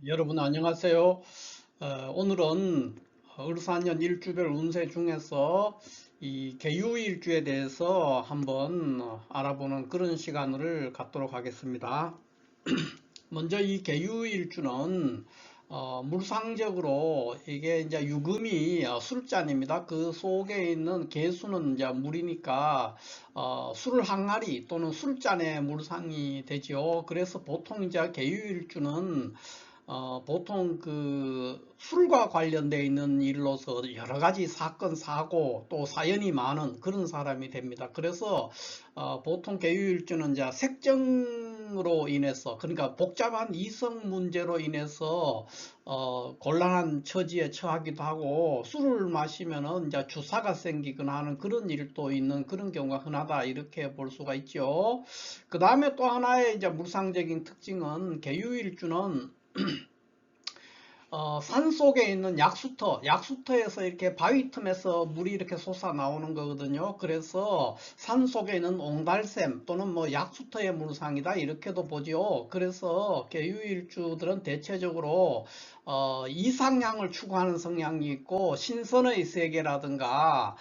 여러분 안녕하세요. 오늘은 을사년 일주별 운세 중에서 이 개유일주에 대해서 한번 알아보는 그런 시간을 갖도록 하겠습니다. 먼저 이 개유일주는 물상적으로 이게 이제 유금이 술잔입니다. 그 속에 있는 개수는 이제 물이니까 술 항아리 또는 술잔의 물상이 되죠. 그래서 보통 이제 개유일주는 보통 그 술과 관련되어 있는 일로서 여러 가지 사건, 사고, 또 사연이 많은 그런 사람이 됩니다. 그래서 보통 개유일주는 이제 색정으로 인해서, 그러니까 복잡한 이성 문제로 인해서 곤란한 처지에 처하기도 하고, 술을 마시면은 이제 주사가 생기거나 하는 그런 일도 있는 그런 경우가 흔하다 이렇게 볼 수가 있죠. 그 다음에 또 하나의 이제 물상적인 특징은 개유일주는 산 속에 있는 약수터에서 이렇게 바위 틈에서 물이 이렇게 솟아 나오는 거거든요. 그래서 산 속에 있는 옹달샘 또는 뭐 약수터의 물상이다 이렇게도 보죠. 그래서 계유일주들은 대체적으로 이상향을 추구하는 성향이 있고 신선의 세계라든가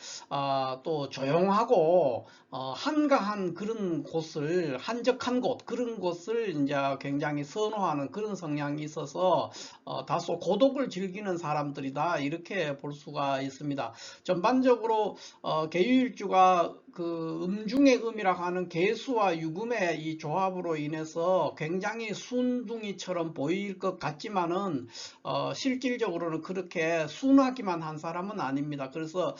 또 조용하고 한가한 그런 곳을 한적한 곳 그런 곳을 이제 굉장히 선호하는 그런 성향이 있어서 다소 고독을 즐기는 사람들이다 이렇게 볼 수가 있습니다. 전반적으로 계유일주가 그 음중의 음이라고 하는 개수와 유금의 이 조합으로 인해서 굉장히 순둥이처럼 보일 것 같지만은 실질적으로는 그렇게 순하기만 한 사람은 아닙니다. 그래서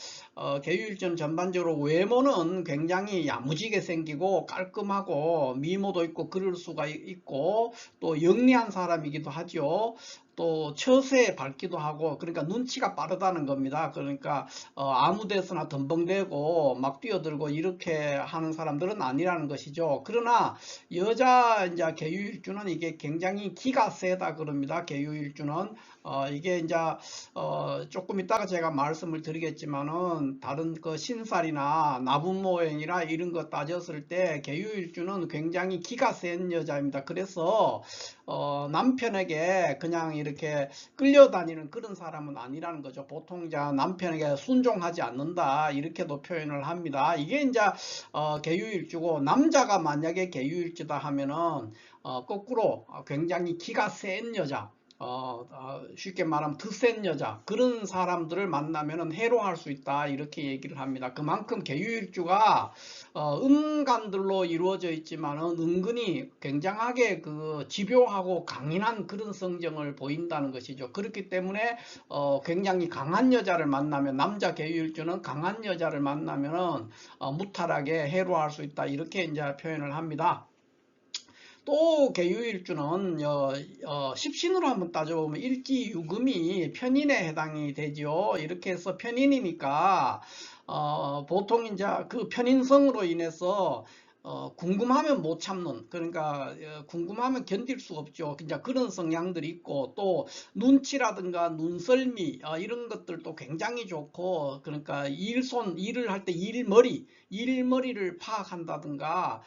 개유일주는 전반적으로 외모는 굉장히 야무지게 생기고 깔끔하고 미모도 있고 그럴 수가 있고 또 영리한 사람이기도 하죠. 또 처세에 밝기도 하고 그러니까 눈치가 빠르다는 겁니다. 그러니까 아무 데서나 덤벙대고 막 뛰어들고 이렇게 하는 사람들은 아니라는 것이죠. 그러나 여자 이제 계유일주는 이게 굉장히 기가 세다 그럽니다. 계유일주는 이게 이제 조금 이따가 제가 말씀을 드리겠지만은 다른 그 신살이나 나분모행이나 이런 거 따졌을 때 계유일주는 굉장히 기가 센 여자입니다. 그래서 남편에게 그냥 이렇게 끌려다니는 그런 사람은 아니라는 거죠. 보통 이제 남편에게 순종하지 않는다 이렇게도 표현을 합니다. 이게 이제 계유일주고 남자가 만약에 계유일주다 하면은 거꾸로 굉장히 기가 센 여자 쉽게 말하면 더 센 여자 그런 사람들을 만나면 해로할 수 있다 이렇게 얘기를 합니다. 그만큼 계유일주가 음간들로 이루어져 있지만은 은근히 굉장하게 그 집요하고 강인한 그런 성정을 보인다는 것이죠. 그렇기 때문에 굉장히 강한 여자를 만나면 남자 계유일주는 강한 여자를 만나면은 무탈하게 해로할 수 있다 이렇게 이제 표현을 합니다. 또 계유일주는 십신으로 한번 따져보면 일지유금이 편인에 해당이 되죠. 이렇게 해서 편인이니까 보통 이제 그 편인성으로 인해서 궁금하면 못 참는 그러니까 궁금하면 견딜 수 없죠. 이제 그런 성향들이 있고 또 눈치라든가 눈썰미 이런 것들도 굉장히 좋고 그러니까 일을 할 때 일머리를 파악한다든가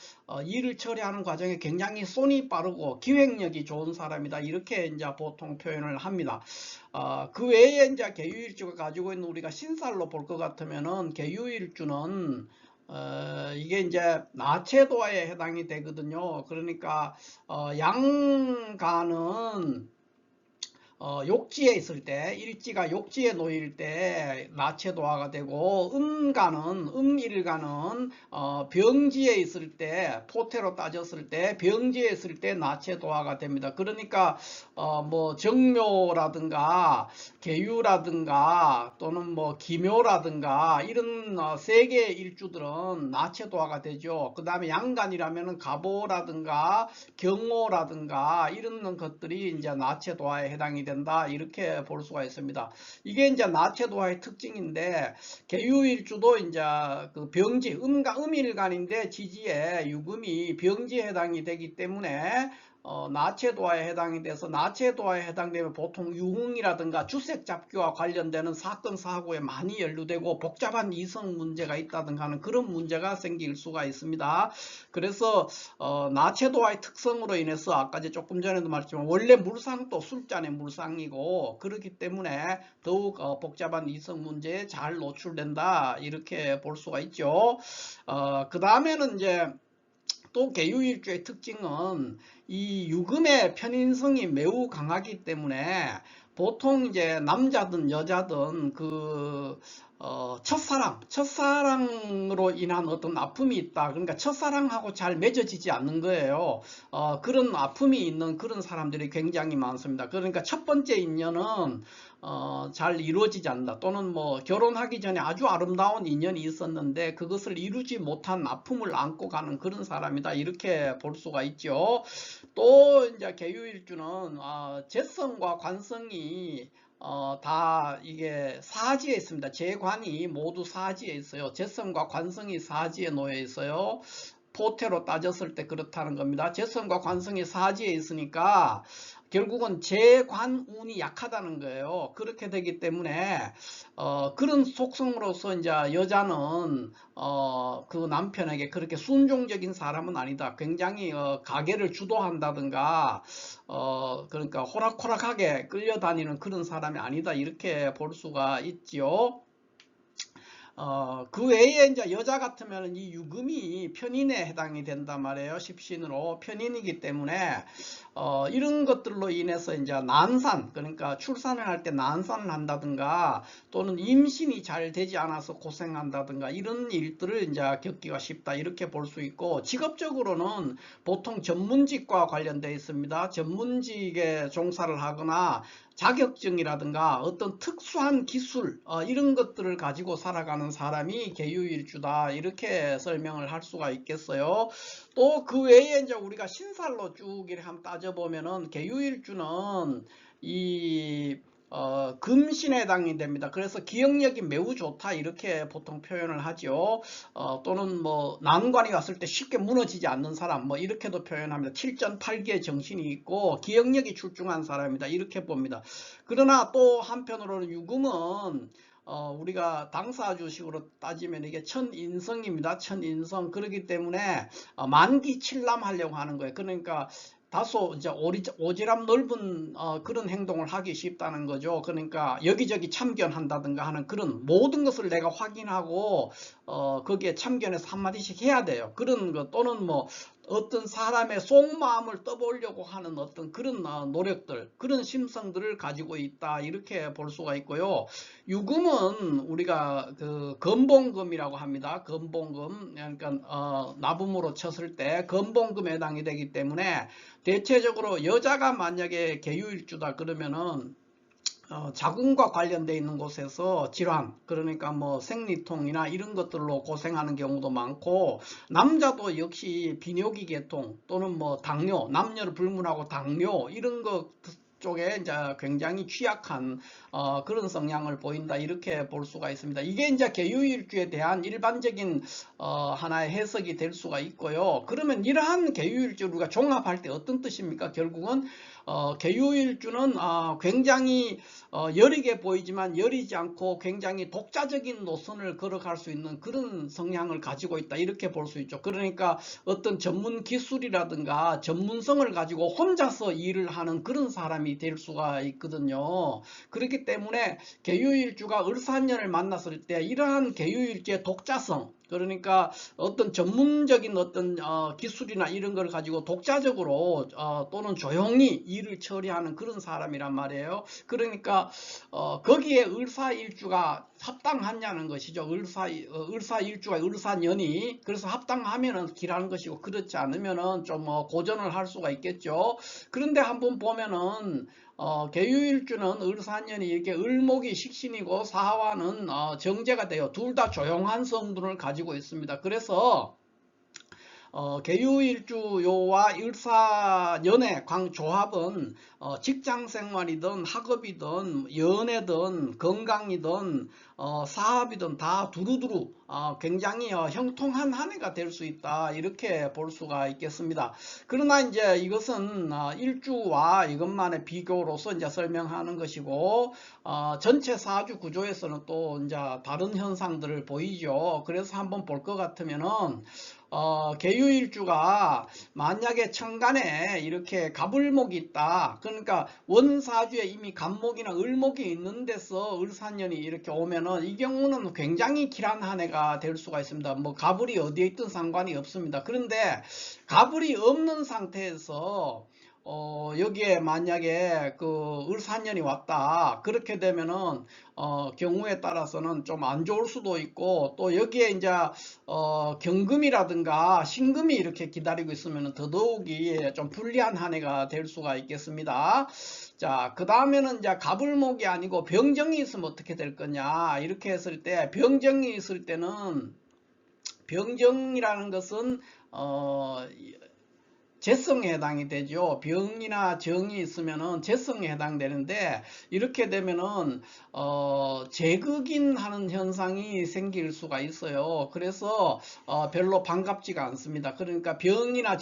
일을 처리하는 과정에 굉장히 손이 빠르고 기획력이 좋은 사람이다 이렇게 이제 보통 표현을 합니다. 그 외에 이제 계유일주가 가지고 있는 우리가 신살로 볼 것 같으면은 계유일주는 이게 이제 나체도화에 해당이 되거든요. 그러니까 양가는 욕지에 있을 때 일지가 욕지에 놓일 때 나체도화가 되고 음일가는 병지에 있을 때 포태로 따졌을 때 병지에 있을 때 나체도화가 됩니다. 그러니까 뭐 정묘라든가 계유라든가 또는 뭐 기묘라든가 이런 세 개의 일주들은 나체도화가 되죠. 그 다음에 양간이라면 갑오라든가 경오라든가 이런 것들이 이제 나체도화에 해당이 된다 이렇게 볼 수가 있습니다. 이게 이제 나체도화의 특징인데 계유일주도 이제 그 병지 음일간인데 지지에 유금이 병지에 해당이 되기 때문에 나체도화에 해당이 돼서 나체도화에 해당되면 보통 유흥이라든가 주색 잡기와 관련되는 사건 사고에 많이 연루되고 복잡한 이성 문제가 있다든가 하는 그런 문제가 생길 수가 있습니다. 그래서 나체도화의 특성으로 인해서 아까 조금 전에도 말했지만 원래 물상도 술잔의 물상이고 그렇기 때문에 더욱 복잡한 이성 문제에 잘 노출된다 이렇게 볼 수가 있죠. 그 다음에는 이제 또 계유일주의 특징은 이 유금의 편인성이 매우 강하기 때문에 보통 이제 남자든 여자든 첫사랑으로 인한 어떤 아픔이 있다. 그러니까 첫사랑하고 잘 맺어지지 않는 거예요. 그런 아픔이 있는 그런 사람들이 굉장히 많습니다. 그러니까 첫 번째 인연은 잘 이루어지지 않는다. 또는 뭐 결혼하기 전에 아주 아름다운 인연이 있었는데 그것을 이루지 못한 아픔을 안고 가는 그런 사람이다. 이렇게 볼 수가 있죠. 또 이제 계유일주는 재성과 관성이 다 이게 사지에 있습니다. 재관이 모두 사지에 있어요. 재성과 관성이 사지에 놓여 있어요. 포태로 따졌을 때 그렇다는 겁니다. 재성과 관성이 사지에 있으니까 결국은 재관운이 약하다는 거예요. 그렇게 되기 때문에 그런 속성으로서 이제 여자는 그 남편에게 그렇게 순종적인 사람은 아니다. 굉장히 가계를 주도한다든가 그러니까 호락호락하게 끌려다니는 그런 사람이 아니다. 이렇게 볼 수가 있지요. 그 외에 이제 여자 같으면 이 유금이 편인에 해당이 된단 말이에요. 십신으로 편인이기 때문에 이런 것들로 인해서 이제 난산, 그러니까 출산을 할 때 난산을 한다든가 또는 임신이 잘 되지 않아서 고생한다든가 이런 일들을 이제 겪기가 쉽다 이렇게 볼 수 있고, 직업적으로는 보통 전문직과 관련되어 있습니다. 전문직에 종사를 하거나 자격증이라든가 어떤 특수한 기술 이런 것들을 가지고 살아가는 사람이 계유일주다 이렇게 설명을 할 수가 있겠어요. 또 그 외에 이제 우리가 신살로 쭉 이렇게 한번 따져보면은 계유일주는 이 금신에 해당이 됩니다. 그래서 기억력이 매우 좋다 이렇게 보통 표현을 하죠. 또는 뭐 난관이 왔을 때 쉽게 무너지지 않는 사람 뭐 이렇게도 표현합니다. 7전8기의 정신이 있고 기억력이 출중한 사람이다 이렇게 봅니다. 그러나 또 한편으로는 유금은 우리가 당사주식으로 따지면 이게 천인성입니다. 천인성. 그렇기 때문에 만기칠람 하려고 하는 거예요. 그러니까 다소 이제 오지랖 넓은 그런 행동을 하기 쉽다는 거죠. 그러니까 여기저기 참견한다든가 하는 그런 모든 것을 내가 확인하고 거기에 참견해서 한마디씩 해야 돼요. 그런 것 또는 뭐 어떤 사람의 속마음을 떠보려고 하는 어떤 그런 노력들, 그런 심성들을 가지고 있다 이렇게 볼 수가 있고요. 유금은 우리가 그 건봉금이라고 합니다. 건봉금, 그러니까 나붐으로 쳤을 때 건봉금에 해당이 되기 때문에 대체적으로 여자가 만약에 계유일주다 그러면은 자궁과 관련되어 있는 곳에서 질환, 그러니까 뭐 생리통이나 이런 것들로 고생하는 경우도 많고, 남자도 역시 비뇨기 계통 또는 뭐 당뇨, 남녀를 불문하고 당뇨 이런 것 쪽에 이제 굉장히 취약한 그런 성향을 보인다 이렇게 볼 수가 있습니다. 이게 이제 계유일주에 대한 일반적인 하나의 해석이 될 수가 있고요. 그러면 이러한 계유일주 우리가 종합할 때 어떤 뜻입니까? 결국은 계유일주는 굉장히 여리게 보이지만 여리지 않고 굉장히 독자적인 노선을 걸어갈 수 있는 그런 성향을 가지고 있다 이렇게 볼 수 있죠. 그러니까 어떤 전문 기술이라든가 전문성을 가지고 혼자서 일을 하는 그런 사람이 될 수가 있거든요. 그렇기 때문에 계유일주가 을사년을 만났을 때 이러한 계유일주의 독자성, 그러니까 어떤 전문적인 어떤 기술이나 이런 걸 가지고 독자적으로 또는 조용히 일을 처리하는 그런 사람이란 말이에요. 그러니까 거기에 을사일주가 합당하냐는 것이죠. 을사일주가 을사년이 그래서 합당하면은 길하는 것이고 그렇지 않으면은 좀 고전을 할 수가 있겠죠. 그런데 한번 보면은 계유일주는 을사년이 이렇게 을목이 식신이고 사화는 정제가 돼요. 둘 다 조용한 성분을 가지고 있습니다. 그래서 계유일주요와 일사연의 광조합은 직장생활이든 학업이든 연애든 건강이든 사업이든 다 두루두루 굉장히 형통한 한 해가 될 수 있다, 이렇게 볼 수가 있겠습니다. 그러나 이제 이것은 일주와 이것만의 비교로서 이제 설명하는 것이고, 전체 사주 구조에서는 또 이제 다른 현상들을 보이죠. 그래서 한번 볼 것 같으면은 계유일주가 만약에 천간에 이렇게 갑을목이 있다. 그러니까 원사주에 이미 갑목이나 을목이 있는 데서 을사년이 이렇게 오면은 이 경우는 굉장히 길한 한 해가 될 수가 있습니다. 뭐 갑을이 어디에 있든 상관이 없습니다. 그런데 갑을이 없는 상태에서 여기에 만약에 그 을사년이 왔다, 그렇게 되면은 경우에 따라서는 좀 안 좋을 수도 있고, 또 여기에 이제 경금이라든가 신금이 이렇게 기다리고 있으면 더더욱이 좀 불리한 한 해가 될 수가 있겠습니다. 자, 그 다음에는 이제 갑을목이 아니고 병정이 있으면 어떻게 될 거냐, 이렇게 했을 때, 병정이 있을 때는, 병정이라는 것은 재성에 해당이 되죠. 병이나 정이 있으면은 재성에 해당되는데, 이렇게 되면은 제극인 하는 현상이 생길 수가 있어요. 그래서 별로 반갑지가 않습니다. 그러니까 병이나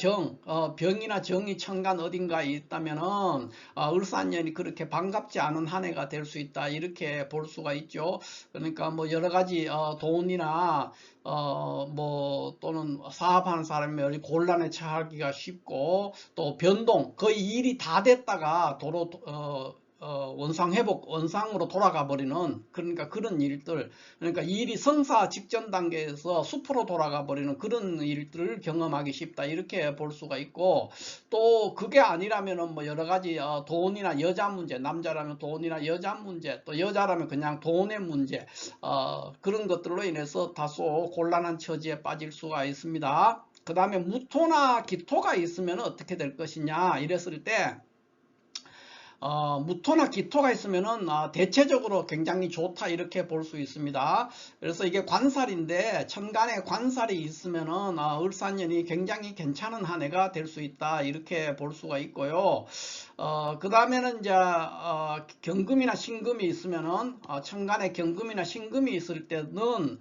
정이 천간 어딘가에 있다면은 을사년이 그렇게 반갑지 않은 한 해가 될 수 있다, 이렇게 볼 수가 있죠. 그러니까 뭐 여러 가지 돈이나 뭐 또는 사업하는 사람이 곤란에 처하기가 쉽고, 또 변동, 거의 일이 다 됐다가 도로 원상으로 돌아가 버리는, 그러니까 그런 일들, 그러니까 일이 성사 직전 단계에서 수포로 돌아가 버리는 그런 일들을 경험하기 쉽다, 이렇게 볼 수가 있고, 또 그게 아니라면은 뭐 여러 가지 돈이나 여자 문제, 남자라면 돈이나 여자 문제, 또 여자라면 그냥 돈의 문제, 그런 것들로 인해서 다소 곤란한 처지에 빠질 수가 있습니다. 그 다음에 무토나 기토가 있으면 어떻게 될 것이냐, 이랬을 때 무토나 기토가 있으면은 대체적으로 굉장히 좋다, 이렇게 볼 수 있습니다. 그래서 이게 관살인데, 천간에 관살이 있으면은 을사년이 굉장히 괜찮은 한 해가 될 수 있다, 이렇게 볼 수가 있고요. 그 다음에는 이제 경금이나 신금이 있으면은 천간에 경금이나 신금이 있을 때는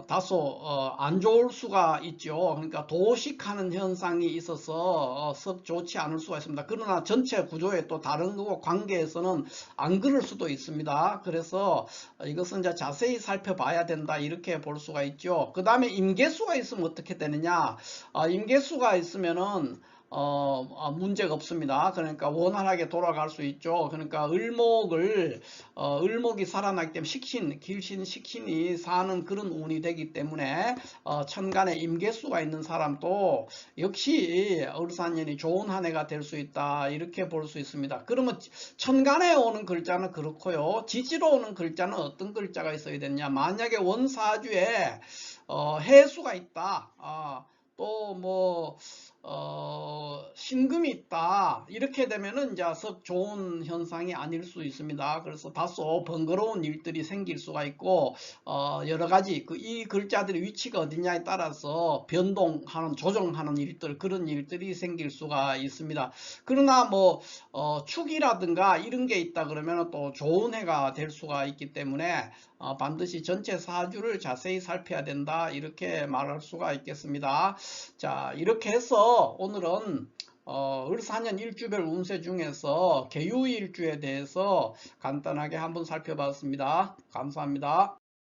다소 안 좋을 수가 있죠. 그러니까 도식하는 현상이 있어서 썩 좋지 않을 수가 있습니다. 그러나 전체 구조에 또 다른 거고 관계에서는 안 그럴 수도 있습니다. 그래서 이것은 이제 자세히 살펴봐야 된다, 이렇게 볼 수가 있죠. 그 다음에 임계수가 있으면 어떻게 되느냐, 임계수가 있으면은 문제가 없습니다. 그러니까 원활하게 돌아갈 수 있죠. 그러니까 을목이 살아나기 때문에 식신이 사는 그런 운이 되기 때문에 천간에 임계수가 있는 사람도 역시 을사년이 좋은 한 해가 될 수 있다, 이렇게 볼 수 있습니다. 그러면 천간에 오는 글자는 그렇고요. 지지로 오는 글자는 어떤 글자가 있어야 되냐, 만약에 원사주에 해수가 있다, 또 뭐 신금이 있다, 이렇게 되면은 이제 썩 좋은 현상이 아닐 수 있습니다. 그래서 다소 번거로운 일들이 생길 수가 있고, 여러 가지 이 글자들의 위치가 어디냐에 따라서 변동하는, 조정하는 일들, 그런 일들이 생길 수가 있습니다. 그러나 뭐 축이라든가 이런 게 있다 그러면 또 좋은 해가 될 수가 있기 때문에 반드시 전체 사주를 자세히 살펴야 된다, 이렇게 말할 수가 있겠습니다. 자, 이렇게 해서 오늘은 을사년 일주별 운세 중에서 계유일주에 대해서 간단하게 한번 살펴봤습니다. 감사합니다.